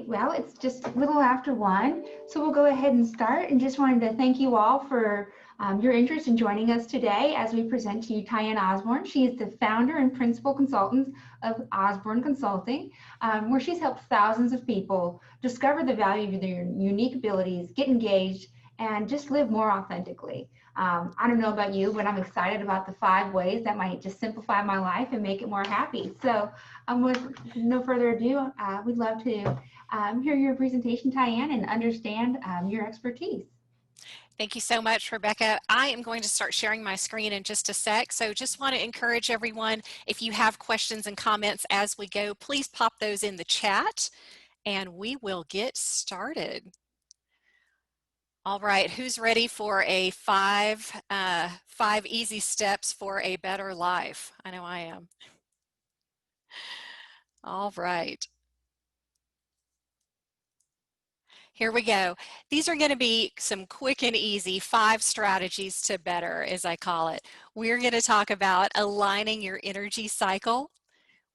right, well, it's just a little after 1, so we'll go ahead and start. And just wanted to thank you all for your interest in joining us today as we present to you TyAnn Osborn. She is the founder and principal consultant of Osborn Consulting, where she's helped thousands of people discover the value of their unique abilities, get engaged, and just live more authentically. I don't know about you, but I'm excited about the 5 ways that might just simplify my life and make it more happy. So with no further ado, we'd love to hear your presentation, TyAnn, and understand your expertise. Thank you so much, Rebecca. I am going to start sharing my screen in just a sec. So just want to encourage everyone, if you have questions and comments as we go, please pop those in the chat and we will get started. All right, who's ready for a five easy steps for a better life? I know I am. All right. Here we go. These are going to be some quick and easy 5 strategies to better, as I call it. We're going to talk about aligning your energy cycle.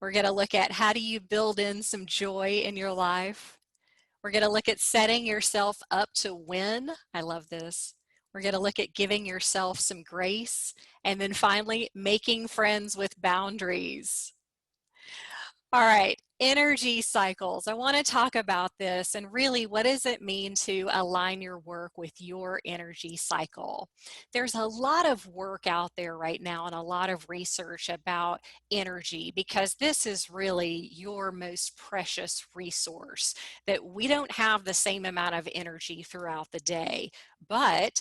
We're going to look at how do you build in some joy in your life. We're going to look at setting yourself up to win. I love this. We're going to look at giving yourself some grace. And then finally, making friends with boundaries. All right, energy cycles. I want to talk about this and really what does it mean to align your work with your energy cycle? There's a lot of work out there right now and a lot of research about energy because this is really your most precious resource, that we don't have the same amount of energy throughout the day, but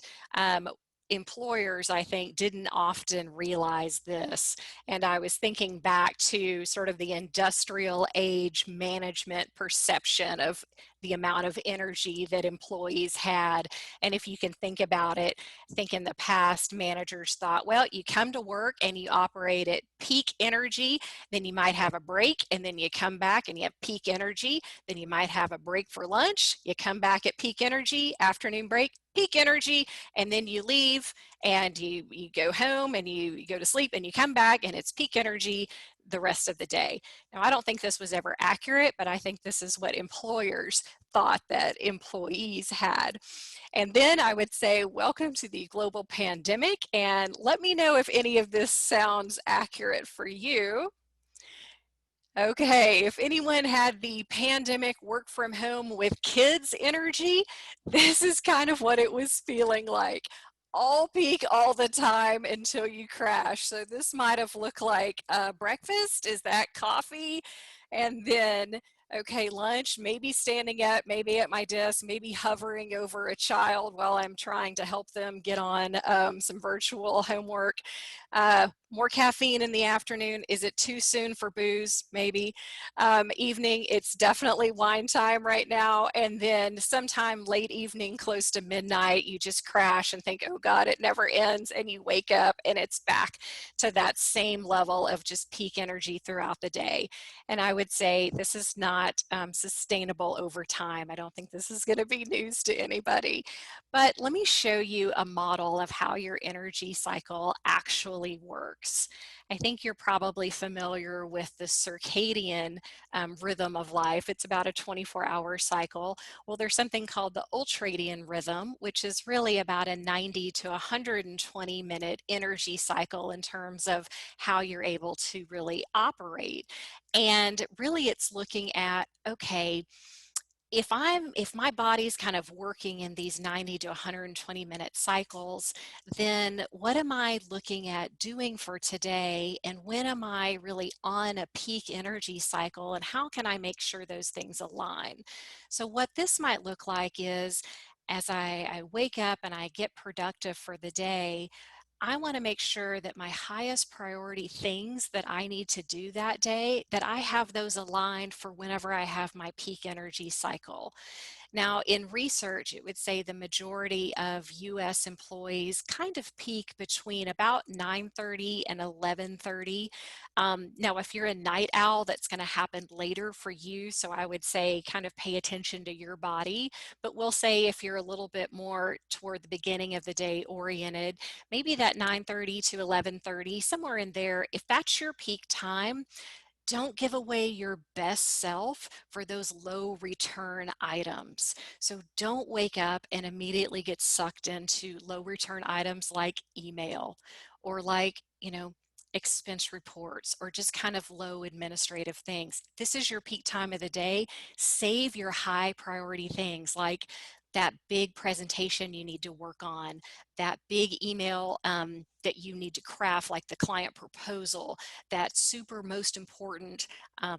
employers, I think, didn't often realize this. And I was thinking back to sort of the industrial age management perception of the amount of energy that employees had. And if you can think about it, I think in the past, managers thought, well, you come to work and you operate at peak energy, then you might have a break, and then you come back and you have peak energy, then you might have a break for lunch, you come back at peak energy, afternoon break, peak energy, and then you leave and you go home and you go to sleep and you come back and it's peak energy the rest of the day. Now, I don't think this was ever accurate, but I think this is what employers thought that employees had. And then I would say, welcome to the global pandemic, and let me know if any of this sounds accurate for you. Okay, if anyone had the pandemic work from home with kids energy, this is kind of what it was feeling like. All peak all the time until you crash. So this might have looked like breakfast. Is that coffee? And then, okay, lunch, maybe standing up, maybe at my desk, maybe hovering over a child while I'm trying to help them get on some virtual homework. More caffeine in the afternoon. Is it too soon for booze? Maybe. Evening, it's definitely wine time right now. And then sometime late evening, close to midnight, you just crash and think, oh God, it never ends. And you wake up and it's back to that same level of just peak energy throughout the day. And I would say this is not sustainable over time. I don't think this is going to be news to anybody. But let me show you a model of how your energy cycle actually works. I think you're probably familiar with the circadian rhythm of life. It's about a 24-hour cycle. Well, there's something called the ultradian rhythm, which is really about a 90 to 120 minute energy cycle in terms of how you're able to really operate. And really it's looking at, okay, if my body's kind of working in these 90 to 120 minute cycles, then what am I looking at doing for today? And when am I really on a peak energy cycle? And how can I make sure those things align? So what this might look like is as I wake up and I get productive for the day, I want to make sure that my highest priority things that I need to do that day, that I have those aligned for whenever I have my peak energy cycle. Now, in research, it would say the majority of US employees kind of peak between about 9:30 and 11:30. Now, if you're a night owl, that's going to happen later for you. So I would say kind of pay attention to your body. But we'll say if you're a little bit more toward the beginning of the day oriented, maybe that 9:30 to 11:30, somewhere in there, if that's your peak time, don't give away your best self for those low return items. So don't wake up and immediately get sucked into low return items like email or like, expense reports or just kind of low administrative things. This is your peak time of the day. Save your high priority things like that big presentation you need to work on, that big email that you need to craft, like the client proposal, that super most important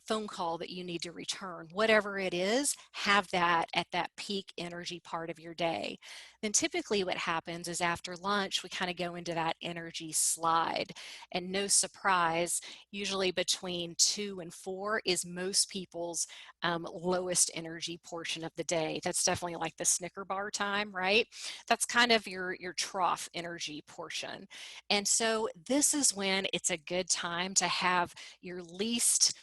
phone call that you need to return. Whatever it is, have that at that peak energy part of your day. Then typically what happens is after lunch, we kind of go into that energy slide. And no surprise, usually between 2 and 4 is most people's lowest energy portion of the day. That's definitely like the Snicker bar time, right? That's kind of your trough energy portion. And so this is when it's a good time to have your least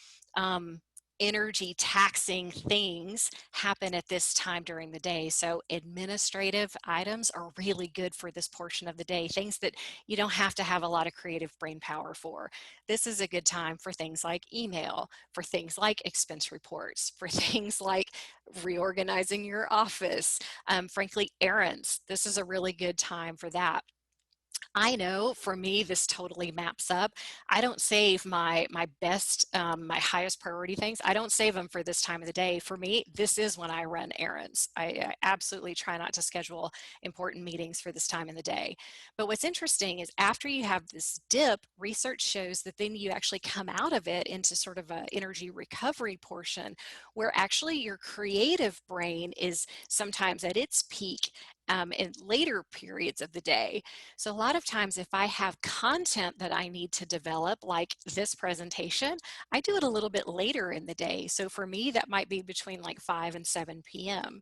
energy taxing things happen at this time during the day. So administrative items are really good for this portion of the day, things that you don't have to have a lot of creative brain power for. This is a good time for things like email, for things like expense reports, for things like reorganizing your office, frankly, errands. This is a really good time for that. I know for me, this totally maps up. I don't save my best, my highest priority things. I don't save them for this time of the day. For me, this is when I run errands. I absolutely try not to schedule important meetings for this time in the day. But what's interesting is after you have this dip, research shows that then you actually come out of it into sort of an energy recovery portion where actually your creative brain is sometimes at its peak in later periods of the day. So a lot of times if I have content that I need to develop, like this presentation, I do it a little bit later in the day. So for me, that might be between like 5 and 7 p.m.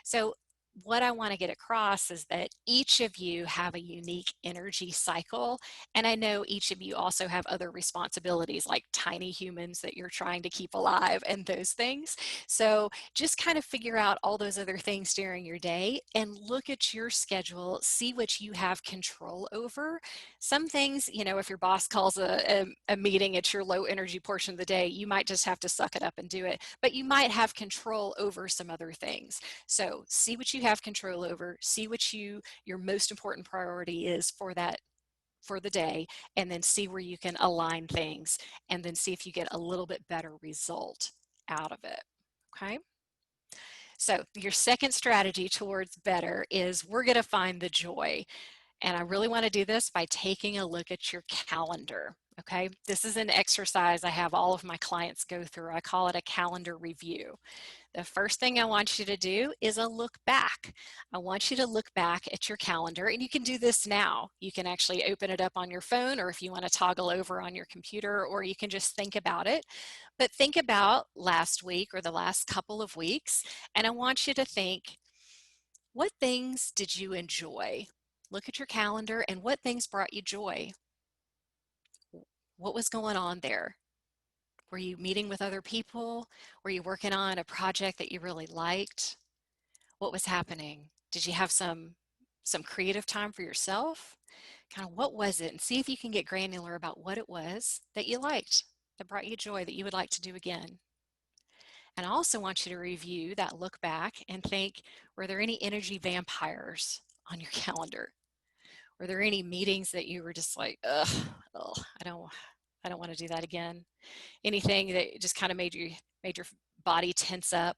So what I want to get across is that each of you have a unique energy cycle. And I know each of you also have other responsibilities like tiny humans that you're trying to keep alive and those things. So just kind of figure out all those other things during your day and look at your schedule, see what you have control over. Some things, if your boss calls a meeting at your low energy portion of the day, you might just have to suck it up and do it, but you might have control over some other things. So see what you have control over, see what your most important priority is for the day, and then see where you can align things and then see if you get a little bit better result out of it. Okay. So your second strategy towards better is we're going to find the joy. And I really want to do this by taking a look at your calendar. Okay, this is an exercise I have all of my clients go through. I call it a calendar review. The first thing I want you to do is a look back. I want you to look back at your calendar, and you can do this now. You can actually open it up on your phone, or if you want to toggle over on your computer, or you can just think about it. But think about last week or the last couple of weeks, and I want you to think, what things did you enjoy? Look at your calendar and what things brought you joy? What was going on there? Were you meeting with other people? Were you working on a project that you really liked? What was happening? Did you have some creative time for yourself? Kind of what was it? And see if you can get granular about what it was that you liked, that brought you joy, that you would like to do again. And I also want you to review that look back and think, were there any energy vampires on your calendar? Were there any meetings that you were just like, ugh, I don't want to do that again? Anything that just kind of made your body tense up?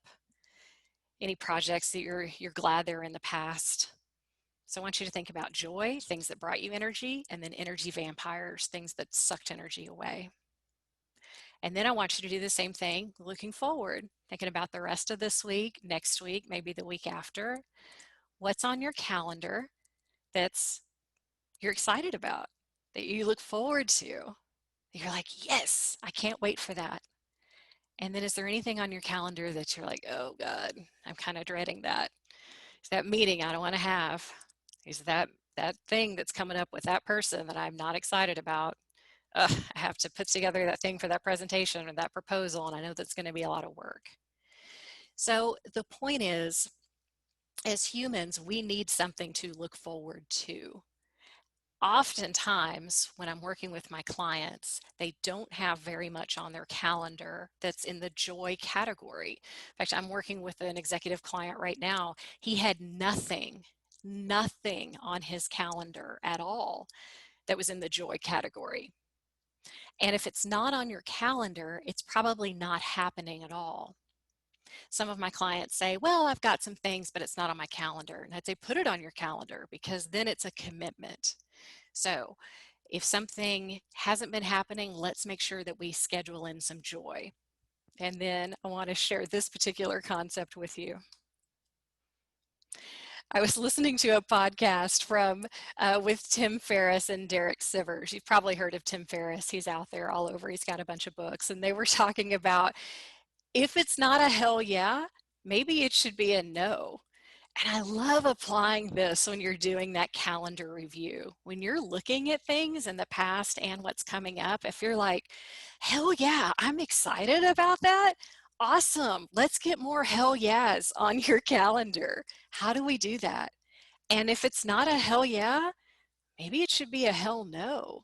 Any projects that you're glad they're in the past? So I want you to think about joy, things that brought you energy, and then energy vampires, things that sucked energy away. And then I want you to do the same thing looking forward, thinking about the rest of this week, next week, maybe the week after. What's on your calendar that's you're excited about, that you look forward to? You're like, yes, I can't wait for that. And then is there anything on your calendar that you're like, oh God, I'm kind of dreading that? Is that meeting I don't want to have? Is that thing that's coming up with that person that I'm not excited about? I have to put together that thing for that presentation or that proposal, and I know that's going to be a lot of work. So the point is, as humans, we need something to look forward to. Oftentimes, when I'm working with my clients, they don't have very much on their calendar that's in the joy category. In fact, I'm working with an executive client right now. He had nothing on his calendar at all that was in the joy category. And if it's not on your calendar, it's probably not happening at all. Some of my clients say, well, I've got some things, but it's not on my calendar. And I'd say, put it on your calendar, because then it's a commitment. So if something hasn't been happening, let's make sure that we schedule in some joy. And then I want to share this particular concept with you. I was listening to a podcast with Tim Ferriss and Derek Sivers. You've probably heard of Tim Ferriss. He's out there all over. He's got a bunch of books. And they were talking about, if it's not a hell yeah, maybe it should be a no. And I love applying this when you're doing that calendar review. When you're looking at things in the past and what's coming up, if you're like, hell yeah, I'm excited about that. Awesome. Let's get more hell yeahs on your calendar. How do we do that? And if it's not a hell yeah, maybe it should be a hell no.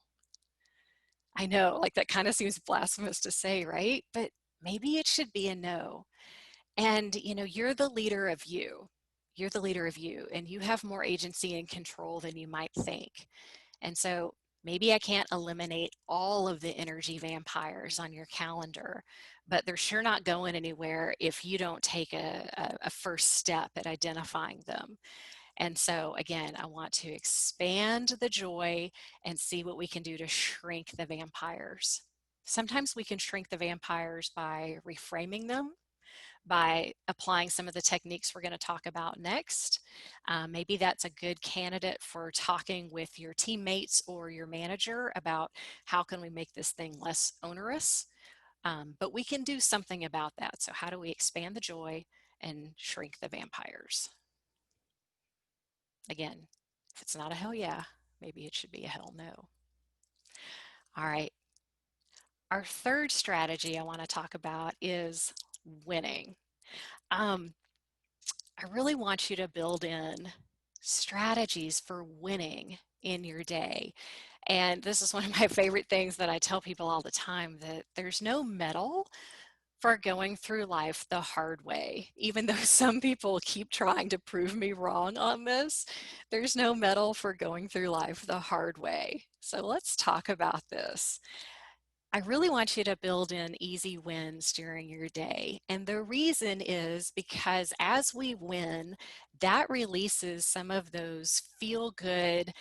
I know, like that kind of seems blasphemous to say, right? But maybe it should be a no. And you're the leader of you. You're the leader of you, and you have more agency and control than you might think. And so maybe I can't eliminate all of the energy vampires on your calendar, but they're sure not going anywhere if you don't take a first step at identifying them. And so again, I want to expand the joy and see what we can do to shrink the vampires. Sometimes we can shrink the vampires by reframing them, by applying some of the techniques we're going to talk about next. Maybe that's a good candidate for talking with your teammates or your manager about how can we make this thing less onerous. But we can do something about that. So how do we expand the joy and shrink the vampires? Again, if it's not a hell yeah, maybe it should be a hell no. All right. Our third strategy I want to talk about is winning. I really want you to build in strategies for winning in your day. And this is one of my favorite things that I tell people all the time, that there's no medal for going through life the hard way. Even though some people keep trying to prove me wrong on this, there's no medal for going through life the hard way. So let's talk about this. I really want you to build in easy wins during your day. And the reason is because as we win, that releases some of those feel-good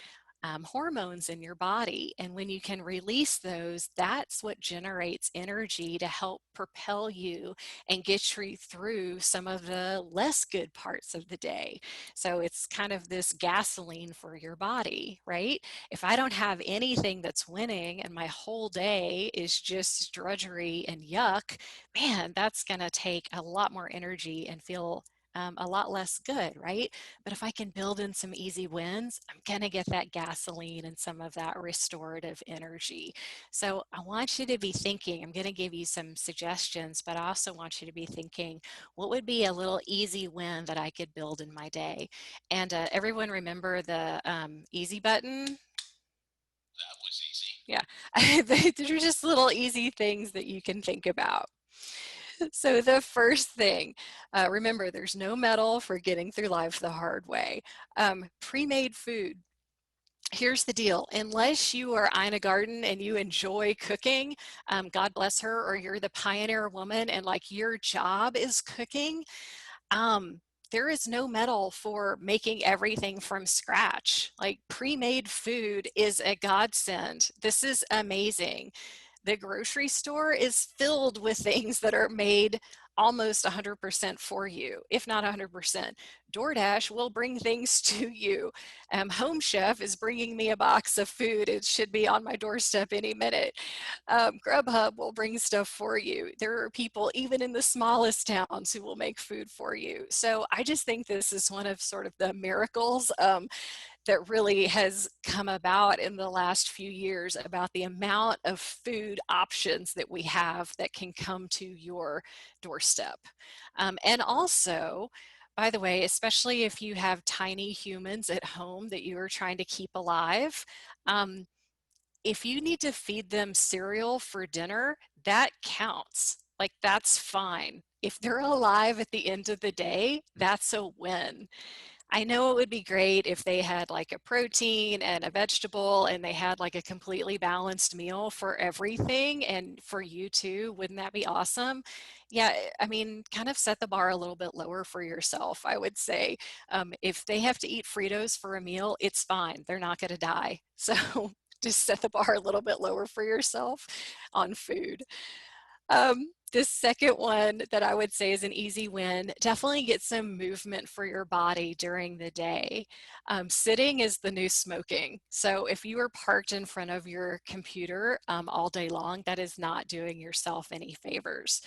hormones in your body. And when you can release those, that's what generates energy to help propel you and get you through some of the less good parts of the day. So it's kind of this gasoline for your body, right? If I don't have anything that's winning and my whole day is just drudgery and yuck, man, that's going to take a lot more energy and feel a lot less good, right? But if I can build in some easy wins, I'm going to get that gasoline and some of that restorative energy. So I want you to be thinking, I'm going to give you some suggestions, but I also want you to be thinking, what would be a little easy win that I could build in my day? And everyone remember the easy button? That was easy. Yeah, they're just little easy things that you can think about. So the first thing, remember, there's no medal for getting through life the hard way. Pre-made food. Here's the deal. Unless you are Ina Garten and you enjoy cooking, God bless her, or you're the pioneer woman and like your job is cooking, there is no medal for making everything from scratch. Like pre-made food is a godsend. This is amazing. The grocery store is filled with things that are made almost 100% for you, if not 100%. DoorDash will bring things to you. Home Chef is bringing me a box of food. It should be on my doorstep any minute. Grubhub will bring stuff for you. There are people even in the smallest towns who will make food for you. So I just think this is one of sort of the miracles that really has come about in the last few years about the amount of food options that we have that can come to your doorstep. And also, By the way, especially if you have tiny humans at home that you are trying to keep alive, um, if you need to feed them cereal for dinner, that counts. Like, that's fine. If they're alive at the end of the day, that's a win. I know it would be great if they had like a protein and a vegetable and they had like a completely balanced meal for everything and for you too. Wouldn't that be awesome? Yeah, I mean, kind of set the bar a little bit lower for yourself, I would say. If they have to eat Fritos for a meal, it's fine. They're not going to die. So just set the bar a little bit lower for yourself on food. The second one that I would say is an easy win, definitely get some movement for your body during the day. Sitting is the new smoking. So if you are parked in front of your computer all day long, that is not doing yourself any favors.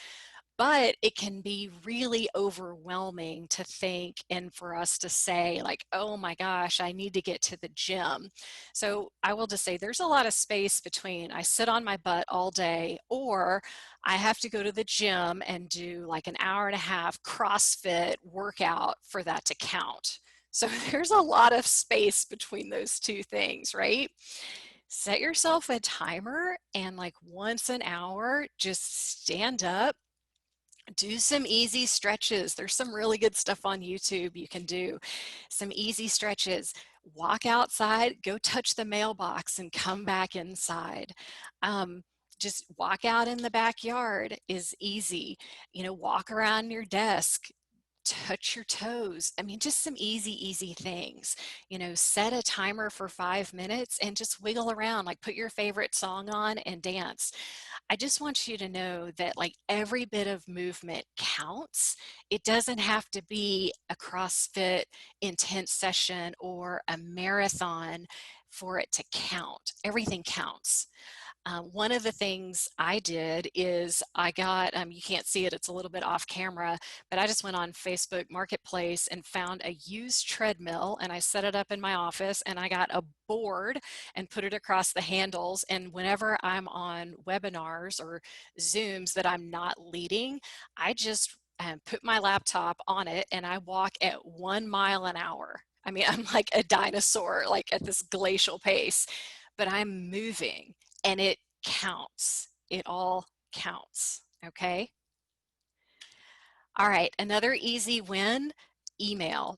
But it can be really overwhelming to think and for us to say like, oh my gosh, I need to get to the gym. So I will just say there's a lot of space between I sit on my butt all day or I have to go to the gym and do like an hour and a half CrossFit workout for that to count. So there's a lot of space between those two things, right? Set yourself a timer and like once an hour, just stand up, do some easy stretches. There's some really good stuff on YouTube you can do. Some easy stretches. Walk outside, go touch the mailbox and come back inside. Um, just walk out in the backyard is easy. You know, walk around your desk, touch your toes. I mean, just some easy things. You know, set a timer for 5 minutes and just wiggle around, like put your favorite song on and dance. I just want you to know that like every bit of movement counts. It doesn't have to be a CrossFit intense session or a marathon for it to count. Everything counts. One of the things I did is I got, you can't see it, it's a little bit off camera, but I just went on Facebook Marketplace and found a used treadmill and I set it up in my office and I got a board and put it across the handles. And whenever I'm on webinars or Zooms that I'm not leading, I just put my laptop on it and I walk at 1 mile an hour. I mean, I'm like a dinosaur, like at this glacial pace, but I'm moving and it counts. It all counts, okay? All right, another easy win, email.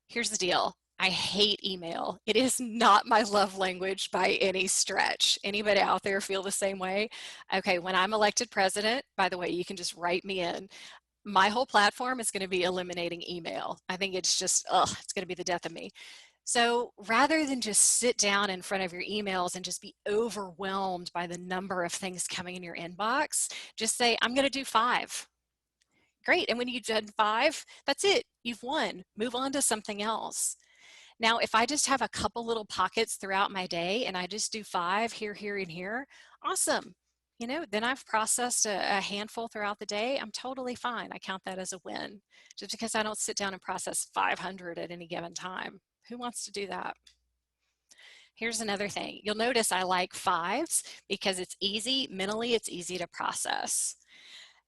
Here's the deal. I hate email. It is not my love language by any stretch. Anybody out there feel the same way? Okay, when I'm elected president, by the way, you can just write me in. My whole platform is going to be eliminating email. I think it's just, it's going to be the death of me. So rather than just sit down in front of your emails and just be overwhelmed by the number of things coming in your inbox, just say, I'm going to do 5. Great. And when you've done 5, that's it. You've won. Move on to something else. Now, if I just have a couple little pockets throughout my day and I just do 5 here, here, and here, awesome. You know, then I've processed a handful throughout the day. I'm totally fine. I count that as a win just because I don't sit down and process 500 at any given time. Who wants to do that? Here's another thing. You'll notice I like 5s because it's easy. Mentally, it's easy to process.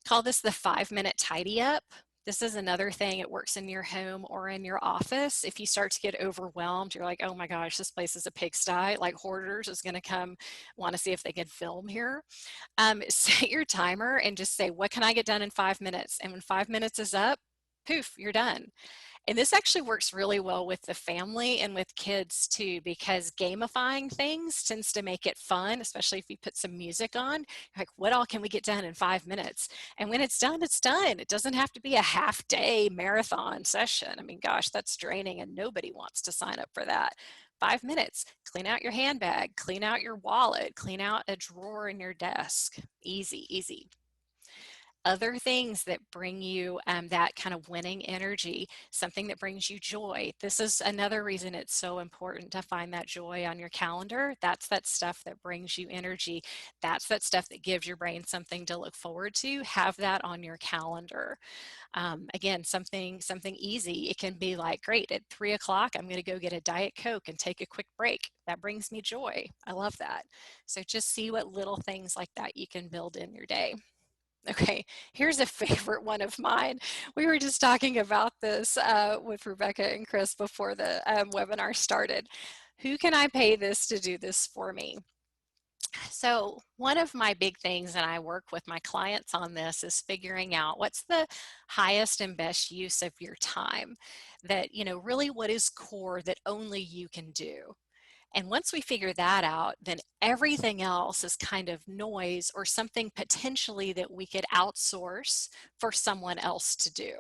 Call this the 5-minute tidy up. This is another thing. It works in your home or in your office. If you start to get overwhelmed, you're like, oh my gosh, this place is a pigsty. Like Hoarders is going to come want to see if they can film here. Set your timer and just say, what can I get done in 5 minutes? And when 5 minutes is up, poof, you're done. And this actually works really well with the family and with kids too, because gamifying things tends to make it fun, especially if you put some music on. Like, what all can we get done in 5 minutes? And when it's done, it's done. It doesn't have to be a half-day marathon session. I mean, gosh, that's draining and nobody wants to sign up for that. 5 minutes, clean out your handbag, clean out your wallet, clean out a drawer in your desk. Easy, easy. Other things that bring you that kind of winning energy, something that brings you joy. This is another reason it's so important to find that joy on your calendar. That's that stuff that brings you energy. That's that stuff that gives your brain something to look forward to. Have that on your calendar. Again, something easy. It can be like, great, at 3 o'clock, I'm going to go get a Diet Coke and take a quick break. That brings me joy. I love that. So just see what little things like that you can build in your day. Okay, here's a favorite one of mine. We were just talking about this with Rebecca and Chris before the webinar started. Who can I pay this to do this for me? So one of my big things, and I work with my clients on this, is figuring out what's the highest and best use of your time, that, really what is core that only you can do. And once we figure that out, then everything else is kind of noise or something potentially that we could outsource for someone else to do.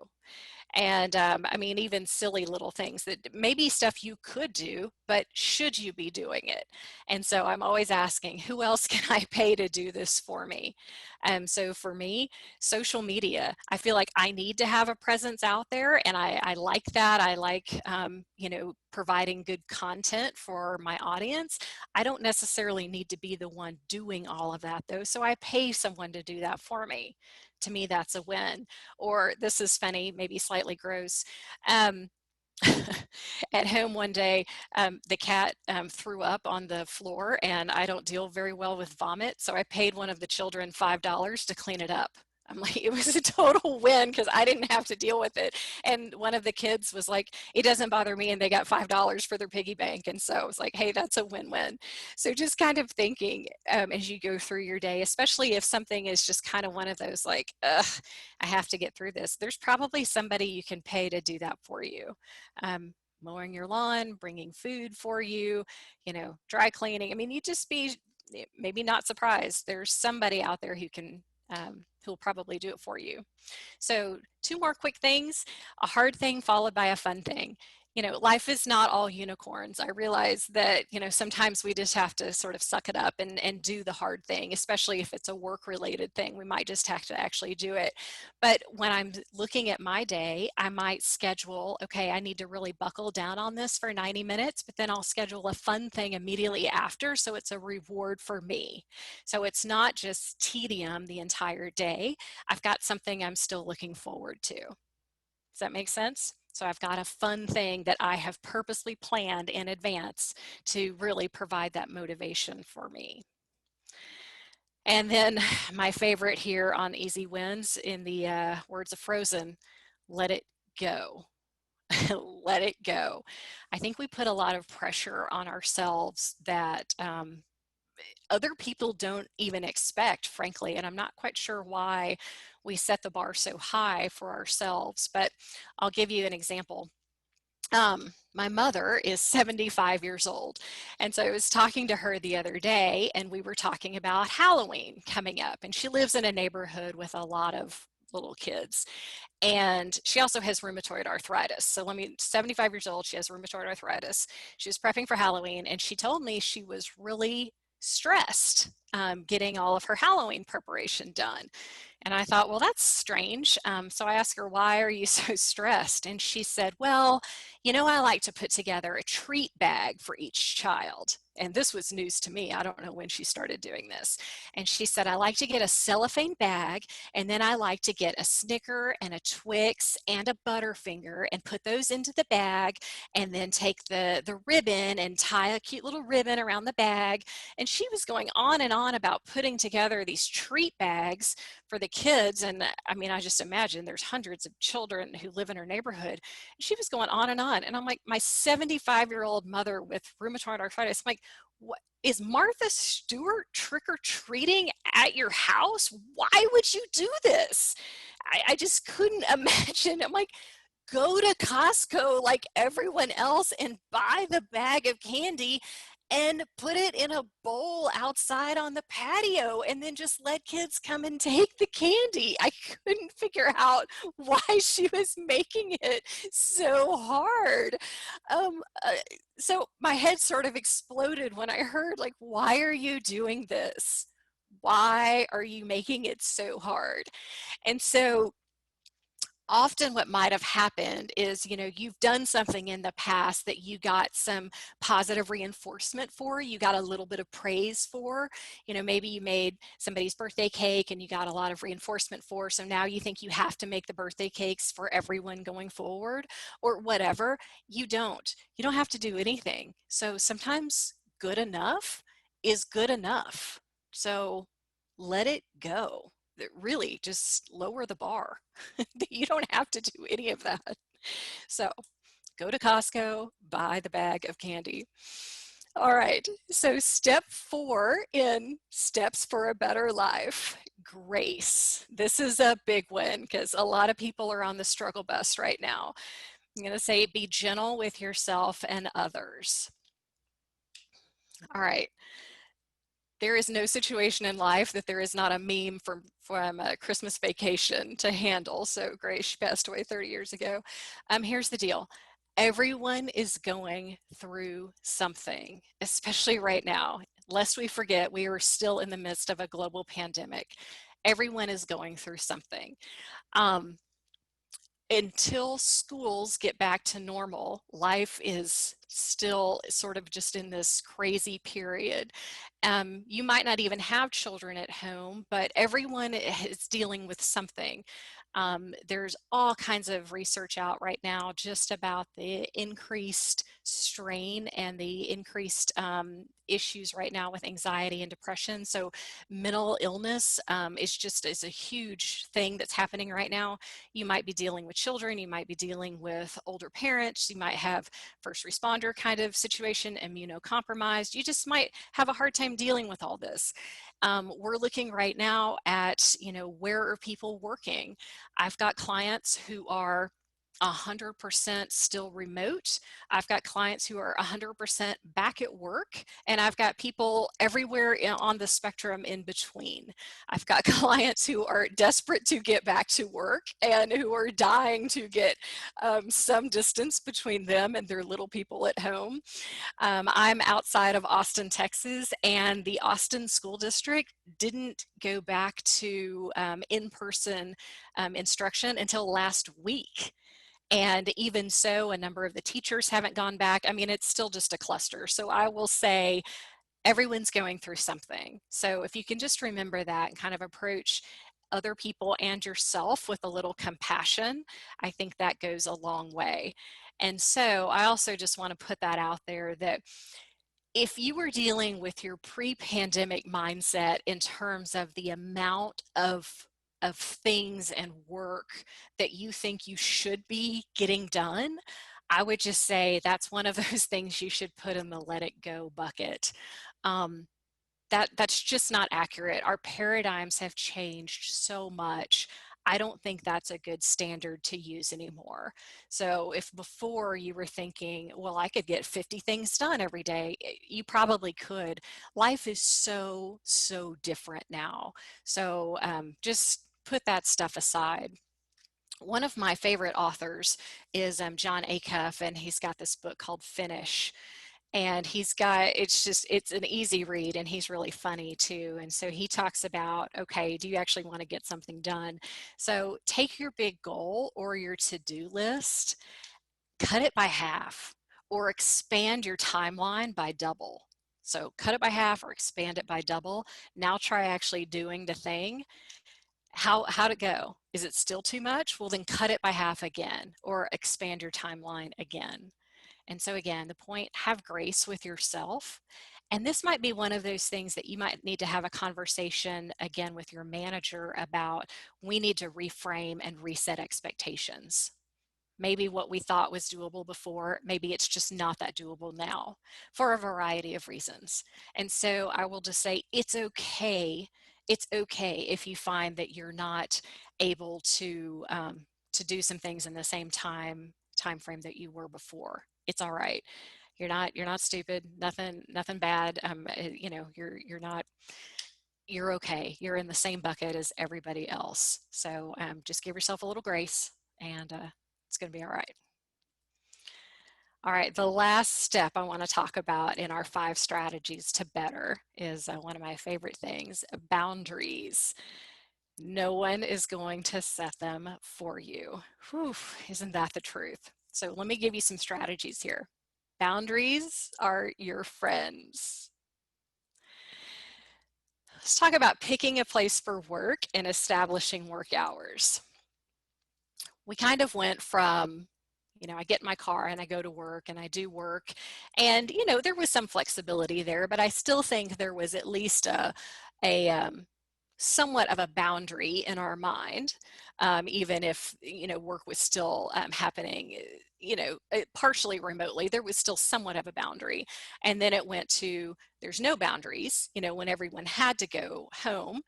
And I mean, even silly little things that maybe stuff you could do, but should you be doing it? And so I'm always asking, who else can I pay to do this for me? So for me, social media, I feel like I need to have a presence out there, and I like that. I like, providing good content for my audience. I don't necessarily need to be the one doing all of that though, so I pay someone to do that for me. To me, that's a win. Or this is funny, maybe slightly gross. Um, at home one day, the cat threw up on the floor, and I don't deal very well with vomit, so I paid one of the children $5 to clean it up. I'm like, it was a total win because I didn't have to deal with it. And one of the kids was like, it doesn't bother me, and they got $5 for their piggy bank. And so I was like, hey, that's a win-win. So just kind of thinking as you go through your day, especially if something is just kind of one of those like, ugh, I have to get through this. There's probably somebody you can pay to do that for you. Mowing your lawn, bringing food for you, dry cleaning. I mean, you just be maybe not surprised. There's somebody out there who can, who'll probably do it for you. So 2 more quick things: a hard thing followed by a fun thing. Life is not all unicorns. I realize that, sometimes we just have to sort of suck it up and do the hard thing, especially if it's a work related thing. We might just have to actually do it. But when I'm looking at my day, I might schedule, okay, I need to really buckle down on this for 90 minutes, but then I'll schedule a fun thing immediately after. So it's a reward for me. So it's not just tedium the entire day. I've got something I'm still looking forward to. Does that make sense? So I've got a fun thing that I have purposely planned in advance to really provide that motivation for me. And then my favorite here on Easy Wins, in the words of Frozen, let it go. Let it go. I think we put a lot of pressure on ourselves that other people don't even expect, frankly, and I'm not quite sure why we set the bar so high for ourselves, but I'll give you an example. My mother is 75 years old, and so I was talking to her the other day, and we were talking about Halloween coming up, and she lives in a neighborhood with a lot of little kids, and she also has rheumatoid arthritis. So 75 years old, she has rheumatoid arthritis. She was prepping for Halloween, and she told me she was really stressed getting all of her Halloween preparation done. And I thought, well, that's strange. So I asked her, why are you so stressed? And she said, well, I like to put together a treat bag for each child. And this was news to me. I don't know when she started doing this. And she said, I like to get a cellophane bag, and then I like to get a Snicker and a Twix and a Butterfinger and put those into the bag, and then take the ribbon and tie a cute little ribbon around the bag. And she was going on and on about putting together these treat bags for the kids. And I mean, I just imagine there's hundreds of children who live in her neighborhood. She was going on. And I'm like, my 75-year-old mother with rheumatoid arthritis, I'm like, what is Martha Stewart trick-or-treating at your house? Why would you do this? I just couldn't imagine. I'm like, go to Costco like everyone else and buy the bag of candy and put it in a bowl outside on the patio, and then just let kids come and take the candy. I couldn't figure out why she was making it so hard. Um, uh, so my head sort of exploded when I heard, like, why are you doing this? Why are you making it so hard? And so often what might have happened is, you've done something in the past that you got some positive reinforcement for, you got a little bit of praise for. Maybe you made somebody's birthday cake and you got a lot of reinforcement for, so now you think you have to make the birthday cakes for everyone going forward, or whatever. You don't have to do anything. So sometimes good enough is good enough. So let it go. really just lower the bar. You don't have to do any of that. So go to Costco, buy the bag of candy. All right, so step 4 in Steps for a Better Life, grace. This is a big one because a lot of people are on the struggle bus right now. I'm going to say be gentle with yourself and others. All right. There is no situation in life that there is not a meme from a Christmas Vacation to handle. So Grace, she passed away 30 years ago. Here's the deal. Everyone is going through something, especially right now. Lest we forget, we are still in the midst of a global pandemic. Everyone is going through something. Until schools get back to normal, life is still sort of just in this crazy period. You might not even have children at home, but everyone is dealing with something. There's all kinds of research out right now just about the increased strain and the increased issues right now with anxiety and depression. So mental illness is a huge thing that's happening right now. You might be dealing with children, you might be dealing with older parents, you might have first responder kind of situation, immunocompromised. You just might have a hard time dealing with all this. We're looking right now at, where are people working? I've got clients who are 100% still remote. I've got clients who are 100% back at work, and I've got people everywhere on the spectrum in between. I've got clients who are desperate to get back to work and who are dying to get some distance between them and their little people at home. I'm outside of Austin, Texas, and the Austin School District didn't go back to in-person instruction until last week. And even so, a number of the teachers haven't gone back. I mean, it's still just a cluster. So I will say everyone's going through something. So if you can just remember that and kind of approach other people and yourself with a little compassion, I think that goes a long way. And so I also just want to put that out there that if you were dealing with your pre-pandemic mindset in terms of the amount of things and work that you think you should be getting done, I would just say that's one of those things you should put in the let it go bucket. That's just not accurate. Our paradigms have changed so much. I don't think that's a good standard to use anymore. So if before you were thinking, well, I could get 50 things done every day, you probably could. Life is so different now. So just put that stuff aside. One of my favorite authors is John Acuff, and he's got this book called Finish. And it's an easy read, and he's really funny too. And so he talks about, okay, do you actually want to get something done? So take your big goal or your to-do list, cut it by half, or expand your timeline by double. So cut it by half or expand it by double. Now try actually doing the thing. How'd it go? Is it still too much? Well, then cut it by half again, or expand your timeline again. And so again, the point, have grace with yourself. And this might be one of those things that you might need to have a conversation again with your manager about. We need to reframe and reset expectations. Maybe what we thought was doable before, maybe it's just not that doable now for a variety of reasons. And so I will just say it's okay. It's okay if you find that you're not able to do some things in the same time frame that you were before. It's all right. You're not stupid. Nothing bad. You're okay. You're in the same bucket as everybody else. So just give yourself a little grace, and it's going to be all right. All right, the last step I want to talk about in our 5 strategies to better is one of my favorite things, boundaries. No one is going to set them for you. Whew, isn't that the truth? So let me give you some strategies here. Boundaries are your friends. Let's talk about picking a place for work and establishing work hours. We kind of went from, I get in my car and I go to work and I do work, and there was some flexibility there, but I still think there was at least a somewhat of a boundary in our mind, even if, work was still happening, partially remotely, there was still somewhat of a boundary. And then it went to, there's no boundaries, when everyone had to go home.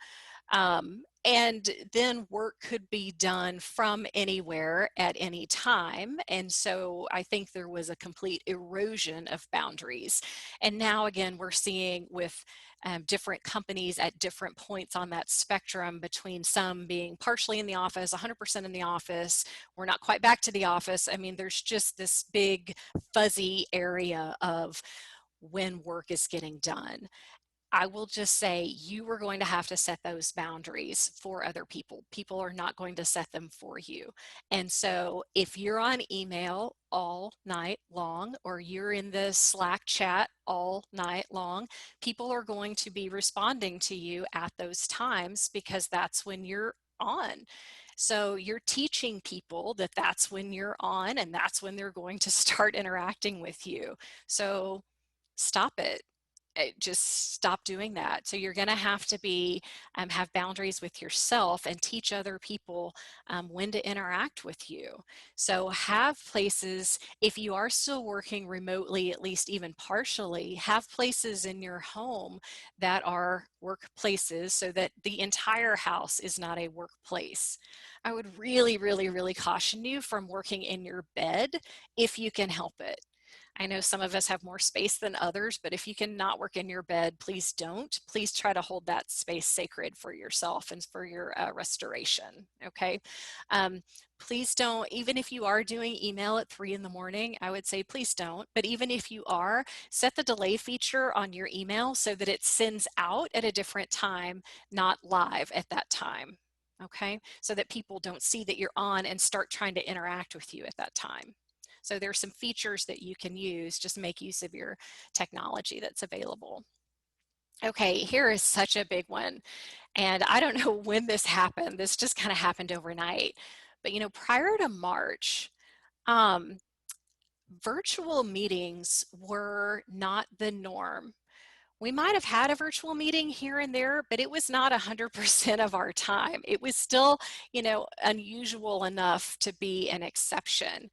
And then work could be done from anywhere at any time. And so I think there was a complete erosion of boundaries. And now again, we're seeing with different companies at different points on that spectrum, between some being partially in the office, 100% in the office, we're not quite back to the office. I mean, there's just this big fuzzy area of when work is getting done. I will just say you are going to have to set those boundaries for other people. People are not going to set them for you. And so if you're on email all night long, or you're in the Slack chat all night long, people are going to be responding to you at those times, because that's when you're on. So you're teaching people that that's when you're on, and that's when they're going to start interacting with you. So stop it. Just stop doing that. So you're going to have to have boundaries with yourself and teach other people when to interact with you. So have places, if you are still working remotely, at least even partially, have places in your home that are workplaces, so that the entire house is not a workplace. I would really, really, really caution you from working in your bed if you can help it. I know some of us have more space than others, but if you cannot work in your bed, please don't. Please try to hold that space sacred for yourself and for your restoration, okay? Please don't, even if you are doing email at 3 in the morning, I would say please don't. But even if you are, set the delay feature on your email so that it sends out at a different time, not live at that time, okay? So that people don't see that you're on and start trying to interact with you at that time. So there's some features that you can use. Just make use of your technology that's available. Okay, here is such a big one. And I don't know when this happened. This just kind of happened overnight. But prior to March, virtual meetings were not the norm. We might have had a virtual meeting here and there, but it was not 100% of our time. It was still, unusual enough to be an exception.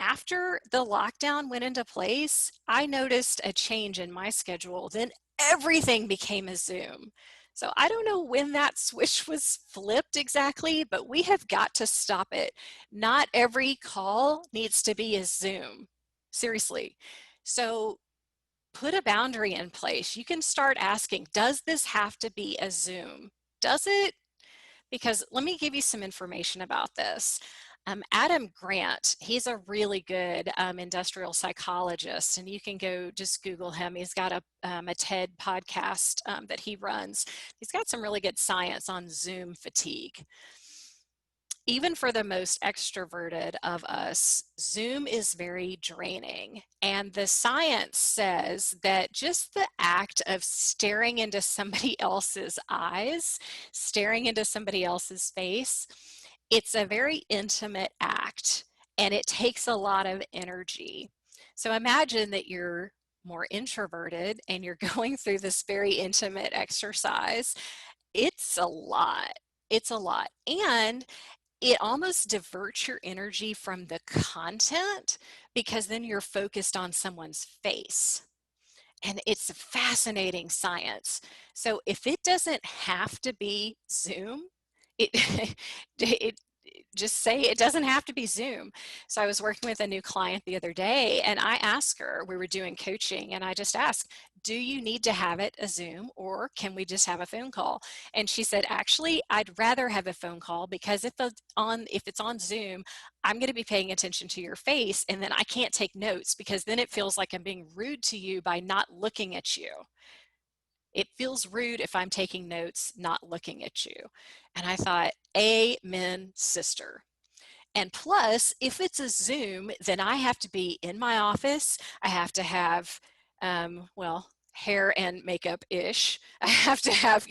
After the lockdown went into place, I noticed a change in my schedule. Then everything became a Zoom. So I don't know when that switch was flipped exactly, but we have got to stop it. Not every call needs to be a Zoom. Seriously. So put a boundary in place. You can start asking, does this have to be a Zoom? Does it? Because let me give you some information about this. Adam Grant, he's a really good industrial psychologist, and you can go just Google him. He's got a TED podcast that he runs. He's got some really good science on Zoom fatigue. Even for the most extroverted of us, Zoom is very draining. And the science says that just the act of staring into somebody else's eyes, staring into somebody else's face, it's a very intimate act, and it takes a lot of energy. So imagine that you're more introverted and you're going through this very intimate exercise. It's a lot. It's a lot. And it almost diverts your energy from the content, because then you're focused on someone's face. And it's fascinating science. So if it doesn't have to be Zoom, it, it just say it doesn't have to be Zoom. So I was working with a new client the other day, and I asked her, we were doing coaching, and I just asked, do you need to have it a Zoom, or can we just have a phone call? And she said, actually, I'd rather have a phone call, because if it's on Zoom, I'm going to be paying attention to your face, and then I can't take notes, because then it feels like I'm being rude to you by not looking at you. It feels rude if I'm taking notes, not looking at you. And I thought, amen, sister. And plus, if it's a Zoom, then I have to be in my office. I have to have, hair and makeup-ish. I have to have,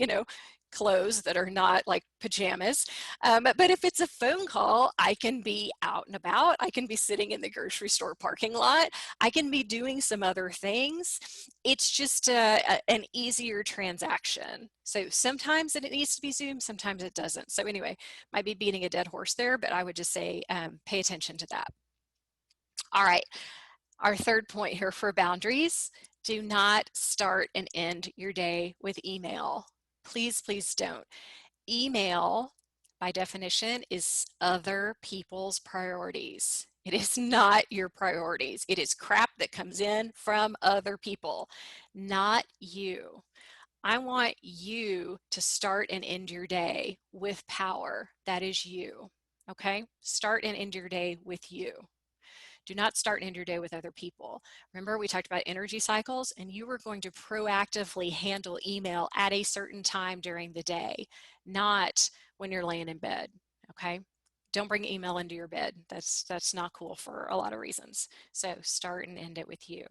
clothes that are not like pajamas. But if it's a phone call, I can be out and about. I can be sitting in the grocery store parking lot. I can be doing some other things. It's just an easier transaction. So sometimes it needs to be Zoom, sometimes it doesn't. So anyway, might be beating a dead horse there, but I would just say pay attention to that. All right, our third point here for boundaries: do not start and end your day with email. Please, please don't. Email, by definition, is other people's priorities. It is not your priorities. It is crap that comes in from other people, not you. I want you to start and end your day with power. That is you. Okay? Start and end your day with you. Do not start and end your day with other people. Remember, we talked about energy cycles, and you were going to proactively handle email at a certain time during the day, not when you're laying in bed, okay? Don't bring email into your bed. That's not cool for a lot of reasons. So start and end it with you.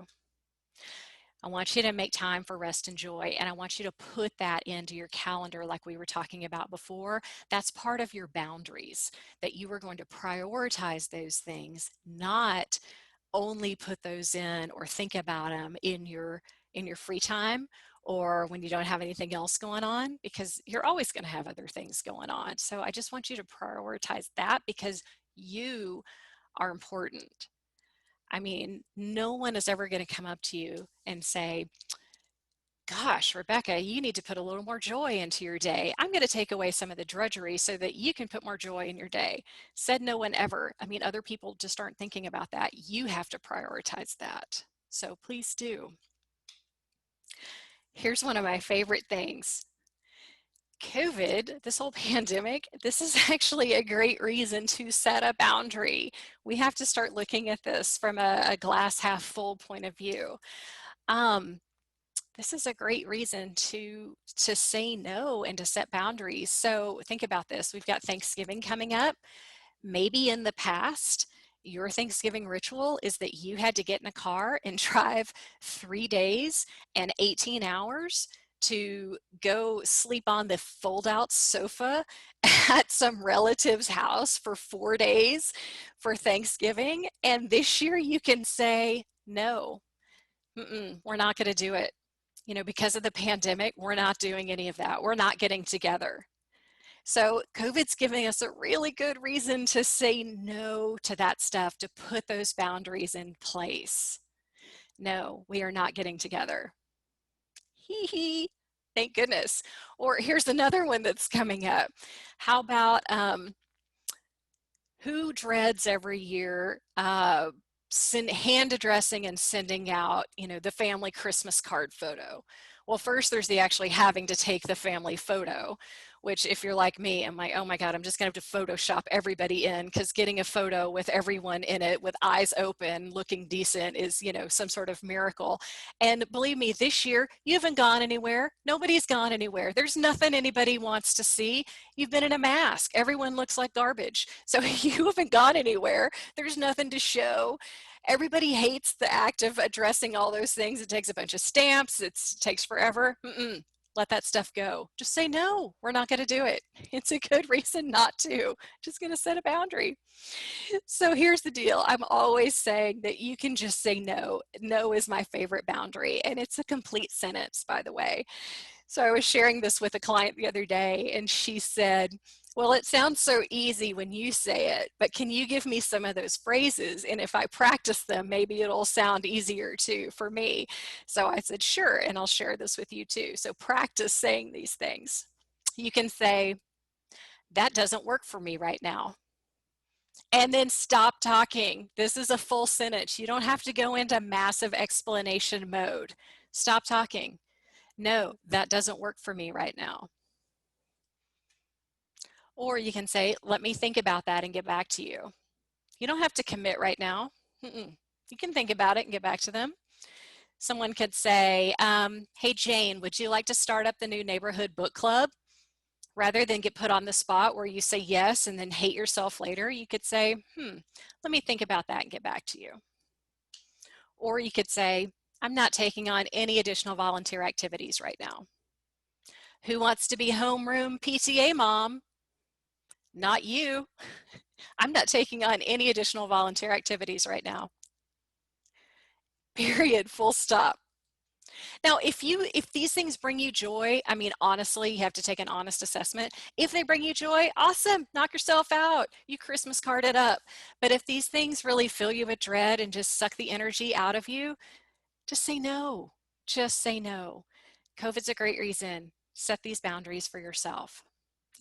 I want you to make time for rest and joy, and I want you to put that into your calendar like we were talking about before. That's part of your boundaries, that you are going to prioritize those things, not only put those in or think about them in your free time or when you don't have anything else going on, because you're always going to have other things going on. So I just want you to prioritize that because you are important. I mean, no one is ever going to come up to you and say, gosh, Rebecca, you need to put a little more joy into your day. I'm going to take away some of the drudgery so that you can put more joy in your day. Said no one ever. I mean, other people just aren't thinking about that. You have to prioritize that. So please do. Here's one of my favorite things. COVID, this whole pandemic, this is actually a great reason to set a boundary. We have to start looking at this from a glass half full point of view. This is a great reason to say no and to set boundaries. So think about this. We've got Thanksgiving coming up. Maybe in the past, your Thanksgiving ritual is that you had to get in a car and drive 3 days and 18 hours to go sleep on the fold-out sofa at some relative's house for 4 days for Thanksgiving. And this year you can say, no, we're not going to do it. You know, because of the pandemic, we're not doing any of that. We're not getting together. So COVID's giving us a really good reason to say no to that stuff, to put those boundaries in place. No, we are not getting together. Hee hee, thank goodness. Or here's another one that's coming up. How about who dreads every year hand addressing and sending out, the family Christmas card photo? Well, first there's the actually having to take the family photo, which if you're like me, I'm like, oh my God, I'm just gonna have to Photoshop everybody in, because getting a photo with everyone in it with eyes open, looking decent is, some sort of miracle. And believe me, this year, you haven't gone anywhere. Nobody's gone anywhere. There's nothing anybody wants to see. You've been in a mask. Everyone looks like garbage. So you haven't gone anywhere. There's nothing to show. Everybody hates the act of addressing all those things. It takes a bunch of stamps. It takes forever. Let that stuff go. Just say, no, we're not going to do it. It's a good reason not to. Just going to set a boundary. So here's the deal. I'm always saying that you can just say no. No is my favorite boundary. And it's a complete sentence, by the way. So I was sharing this with a client the other day, and she said, well, it sounds so easy when you say it, but can you give me some of those phrases? And if I practice them, maybe it'll sound easier too for me. So I said, sure, and I'll share this with you too. So practice saying these things. You can say, that doesn't work for me right now. And then stop talking. This is a full sentence. You don't have to go into massive explanation mode. Stop talking. No, that doesn't work for me right now. Or you can say, let me think about that and get back to you. You don't have to commit right now. You can think about it and get back to them. Someone could say, hey, Jane, would you like to start up the new neighborhood book club? Rather than get put on the spot where you say yes and then hate yourself later, you could say, let me think about that and get back to you. Or you could say, I'm not taking on any additional volunteer activities right now. Who wants to be homeroom PTA mom? Not you. I'm not taking on any additional volunteer activities right now. Period, full stop. Now, if these things bring you joy, I mean, honestly, you have to take an honest assessment. If they bring you joy, awesome, knock yourself out. You Christmas card it up. But if these things really fill you with dread and just suck the energy out of you, just say no. Just say no. COVID's a great reason. Set these boundaries for yourself.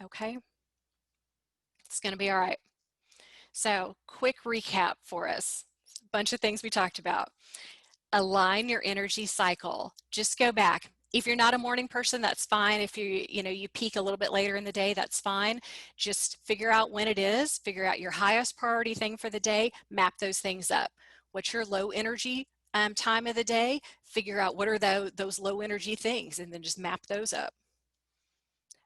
Okay? It's going to be all right. So, quick recap for us. A bunch of things we talked about. Align your energy cycle. Just go back. If you're not a morning person, that's fine. If you peak a little bit later in the day, that's fine. Just figure out when it is, figure out your highest priority thing for the day, map those things up. What's your low energy time of the day? Figure out what are those low energy things, and then just map those up.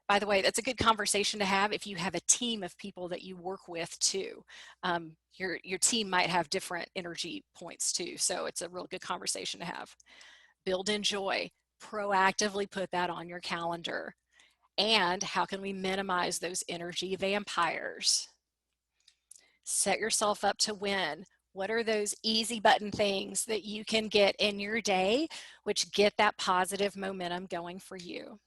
By the way, that's a good conversation to have if you have a team of people that you work with too. Your team might have different energy points too, so it's a real good conversation to have. Build in joy. Proactively put that on your calendar. And how can we minimize those energy vampires? Set yourself up to win. What are those easy button things that you can get in your day which get that positive momentum going for you?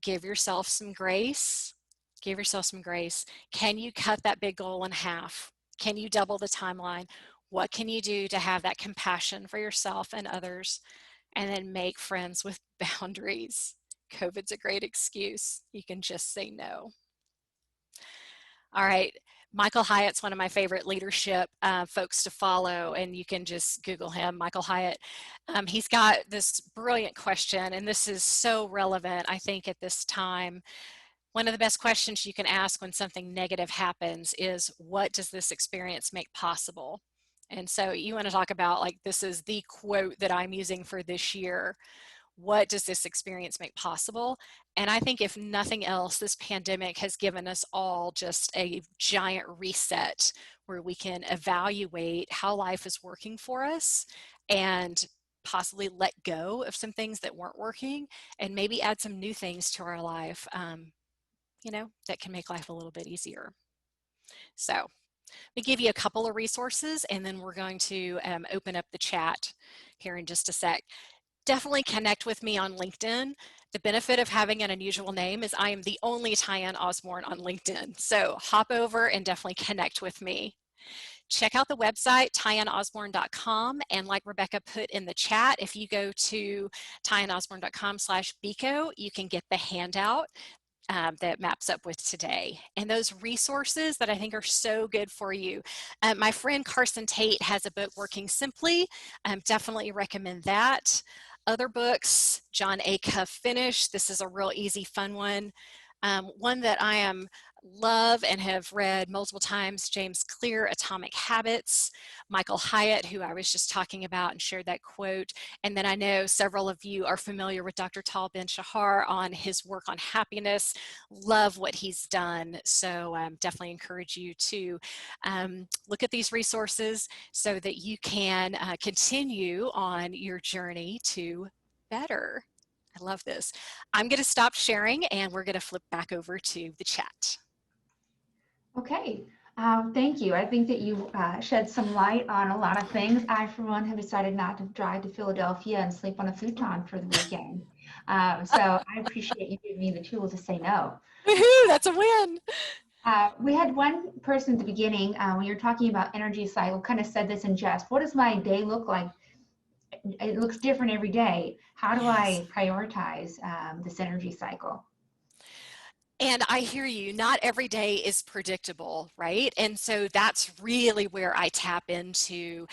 Give yourself some grace. Give yourself some grace. Can you cut that big goal in half? Can you double the timeline? What can you do to have that compassion for yourself and others? And then make friends with boundaries. COVID's a great excuse. You can just say no. All right. Michael Hyatt's one of my favorite leadership folks to follow, and you can just Google him, Michael Hyatt. He's got this brilliant question, and this is so relevant, I think, at this time. One of the best questions you can ask when something negative happens is, what does this experience make possible? And so you want to talk about, like, this is the quote that I'm using for this year. What does this experience make possible? And I think if nothing else, this pandemic has given us all just a giant reset where we can evaluate how life is working for us and possibly let go of some things that weren't working and maybe add some new things to our life, that can make life a little bit easier. So let me give you a couple of resources, and then we're going to open up the chat here in just a sec. Definitely connect with me on LinkedIn. The benefit of having an unusual name is I am the only TyAnn Osborn on LinkedIn. So hop over and definitely connect with me. Check out the website, TyAnnOsborn.com. And like Rebecca put in the chat, if you go to TyAnnOsborn.com/BICO, you can get the handout that maps up with today. And those resources that I think are so good for you. My friend Carson Tate has a book, Working Simply. Definitely recommend that. Other books, John Acuff Finish. This is a real easy, fun one. One that I love and have read multiple times, James Clear, Atomic Habits. Michael Hyatt, who I was just talking about and shared that quote. And then I know several of you are familiar with Dr. Tal Ben-Shahar on his work on happiness. Love what he's done. So definitely encourage you to look at these resources so that you can continue on your journey to better. I love this. I'm going to stop sharing and we're going to flip back over to the chat. Okay, thank you. I think that you shed some light on a lot of things. I, for one, have decided not to drive to Philadelphia and sleep on a futon for the weekend. So I appreciate you giving me the tool to say no. Woohoo, that's a win. We had one person at the beginning, when you're talking about energy cycle, kind of said this in jest. What does my day look like? It looks different every day. How do I prioritize this energy cycle? And I hear you, not every day is predictable, right? And so that's really where I tap into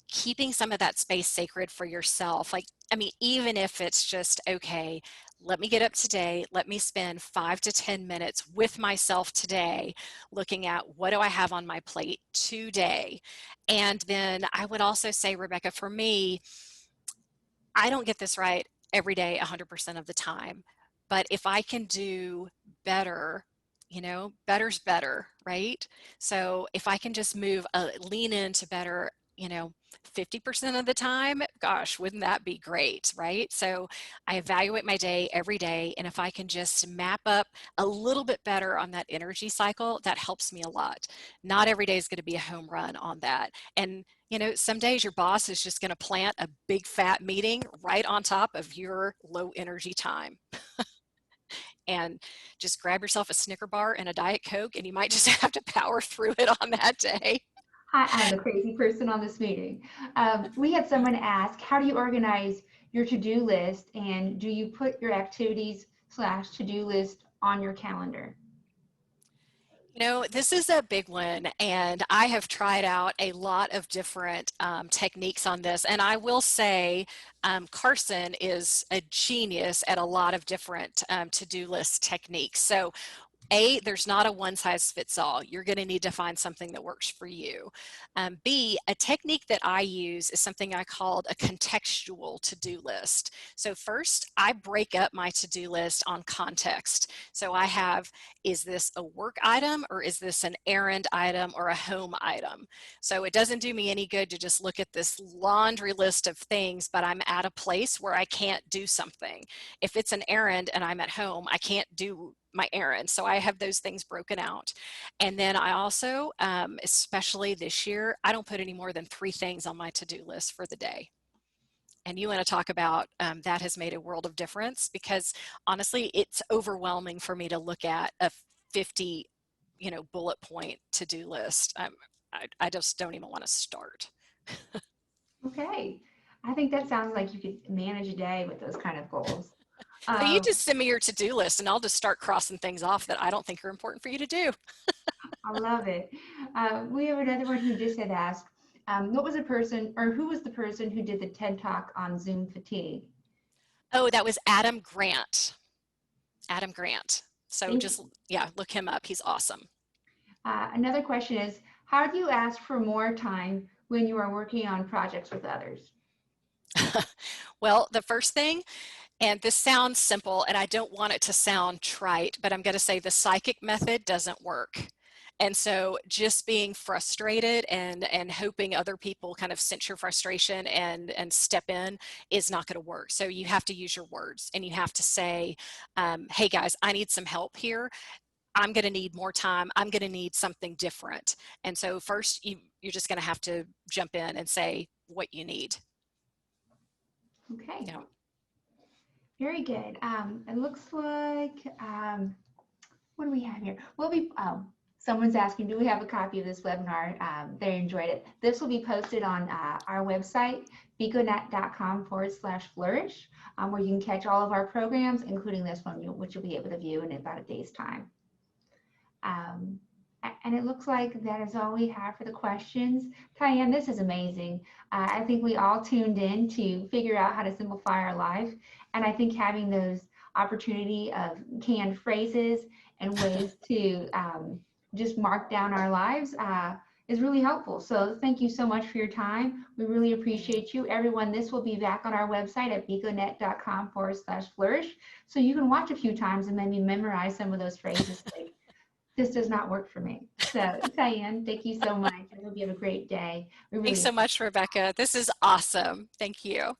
keeping some of that space sacred for yourself. Like, I mean, even if it's just, okay, let me get up today, let me spend 5 to 10 minutes with myself today, looking at what do I have on my plate today. And then I would also say, Rebecca, for me, I don't get this right every day 100% of the time. But if I can do better, better's better, right? So if I can just lean into better 50% of the time, gosh, wouldn't that be great, right? So I evaluate my day every day, and if I can just map up a little bit better on that energy cycle, that helps me a lot. Not every day is going to be a home run on that. And some days your boss is just going to plant a big fat meeting right on top of your low energy time. And just grab yourself a Snicker bar and a Diet Coke, and you might just have to power through it on that day. Hi, I'm the crazy person on this meeting. We had someone ask, how do you organize your to-do list, and do you put your activities / to-do list on your calendar? This is a big one, and I have tried out a lot of different techniques on this. And I will say Carson is a genius at a lot of different to-do list techniques. So there's not a one size fits all. You're going to need to find something that works for you. B, a technique that I use is something I called a contextual to-do list. So first, I break up my to-do list on context. So I have, is this a work item, or is this an errand item, or a home item? So it doesn't do me any good to just look at this laundry list of things, but I'm at a place where I can't do something. If it's an errand and I'm at home, I can't do my errands. So I have those things broken out. And then I also, especially this year, I don't put any more than 3 things on my to-do list for the day. And you want to talk about that has made a world of difference, because honestly, it's overwhelming for me to look at a 50, bullet point to-do list. I just don't even want to start. Okay. I think that sounds like you could manage a day with those kind of goals. So you just send me your to-do list, and I'll just start crossing things off that I don't think are important for you to do. I love it. We have another one who just had asked, what was the person, or who was the person who did the TED Talk on Zoom fatigue? Oh, that was Adam Grant. Adam Grant. So Thank you. just, yeah, look him up. He's awesome. Another question is, how do you ask for more time when you are working on projects with others? Well, the first thing, and this sounds simple and I don't want it to sound trite, but I'm going to say the psychic method doesn't work. And so just being frustrated and hoping other people kind of sense your frustration and step in is not going to work. So you have to use your words, and you have to say, hey guys, I need some help here. I'm going to need more time. I'm going to need something different. And so first you're just going to have to jump in and say what you need. Okay. Yeah. Very good. It looks like, what do we have here? Someone's asking, do we have a copy of this webinar? They enjoyed it. This will be posted on our website, beconet.com/flourish, where you can catch all of our programs, including this one, which you'll be able to view in about a day's time. And it looks like that is all we have for the questions. TyAnn, this is amazing. I think we all tuned in to figure out how to simplify our life. And I think having those opportunity of canned phrases and ways to just mark down our lives is really helpful. So thank you so much for your time. We really appreciate you. Everyone, this will be back on our website at beconet.com/flourish. So you can watch a few times and maybe memorize some of those phrases like, this does not work for me. So TyAnn, thank you so much. I hope you have a great day. Thanks so much, Rebecca. This is awesome. Thank you.